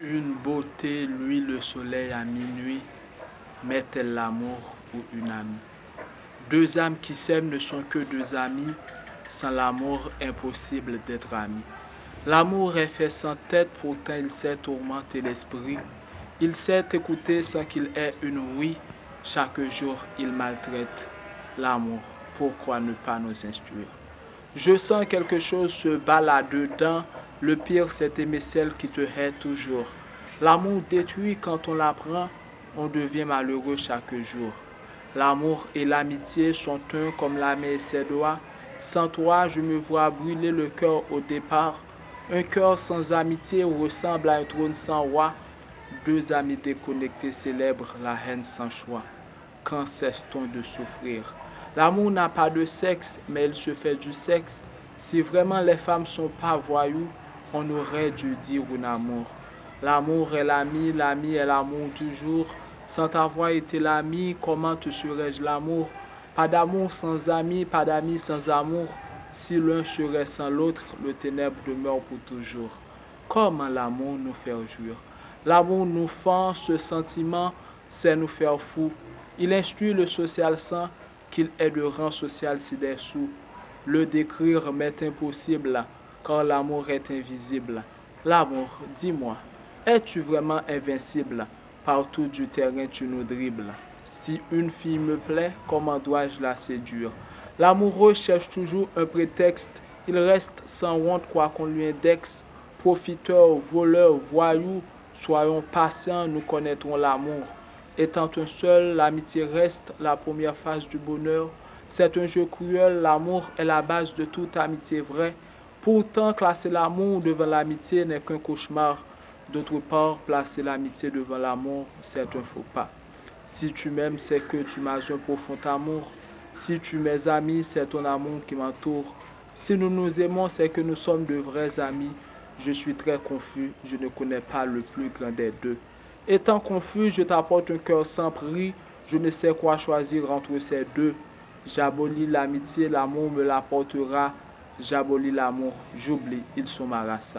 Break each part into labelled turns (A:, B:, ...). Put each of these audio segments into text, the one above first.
A: Une beauté, lui le soleil à minuit, m'est-elle l'amour ou une amie? Deux âmes qui s'aiment ne sont que deux amis, sans l'amour impossible d'être amis. L'amour est fait sans tête, pourtant il sait tourmenter l'esprit. Il sait écouter sans qu'il ait une oui, chaque jour il maltraite. L'amour, pourquoi ne pas nous instruire? Je sens quelque chose se bat là-dedans. Le pire, c'est aimer celle qui te hait toujours. L'amour détruit quand on l'apprend, on devient malheureux chaque jour. L'amour et l'amitié sont un comme la mer et ses doigts. Sans toi, je me vois brûler le cœur au départ. Un cœur sans amitié ressemble à un trône sans roi. Deux amis déconnectés célèbrent la haine sans choix. Quand cesse-t-on de souffrir? L'amour n'a pas de sexe, mais il se fait du sexe. Si vraiment les femmes sont pas voyous, on aurait dû dire un amour. L'amour est l'ami, l'ami est l'amour toujours. Sans t'avoir été l'ami, comment te serais-je l'amour? Pas d'amour sans ami, pas d'amis sans amour. Si l'un serait sans l'autre, le ténèbre demeure pour toujours. Comment l'amour nous faire jouir? L'amour nous fend, ce sentiment, c'est nous faire fou. Il instruit le social sans qu'il ait de rang social ci-dessous. Le décrire m'est impossible, car l'amour est invisible. L'amour, dis-moi, es-tu vraiment invincible? Partout du terrain tu nous dribbles. Si une fille me plaît, comment dois-je la séduire? L'amoureux cherche toujours un prétexte. Il reste sans honte quoi qu'on lui indexe. Profiteur, voleur, voyou, soyons patients, nous connaîtrons l'amour. Étant un seul, l'amitié reste la première phase du bonheur. C'est un jeu cruel, l'amour est la base de toute amitié vraie. Pourtant, classer l'amour devant l'amitié n'est qu'un cauchemar. D'autre part, placer l'amitié devant l'amour, c'est un faux pas. Si tu m'aimes, c'est que tu m'as un profond amour. Si tu m'es ami, c'est ton amour qui m'entoure. Si nous nous aimons, c'est que nous sommes de vrais amis. Je suis très confus, je ne connais pas le plus grand des deux. Étant confus, je t'apporte un cœur sans prix. Je ne sais quoi choisir entre ces deux. J'abolis l'amitié, l'amour me l'apportera. J'abolis l'amour, j'oublie, ils sont ma race.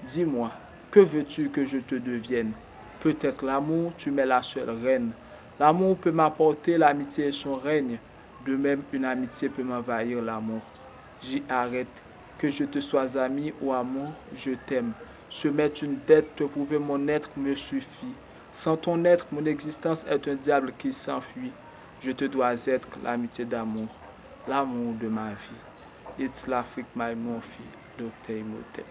A: Dis-moi, que veux-tu que je te devienne? Peut-être l'amour, tu m'es la seule reine. L'amour peut m'apporter l'amitié et son règne. De même, une amitié peut m'envahir l'amour. J'y arrête. Que je te sois ami ou amour, je t'aime. Se mettre une dette, te prouver mon être me suffit. Sans ton être, mon existence est un diable qui s'enfuit. Je te dois être l'amitié d'amour, l'amour de ma vie. It's l'Afrique, my Morphy, Dr. Imhotep.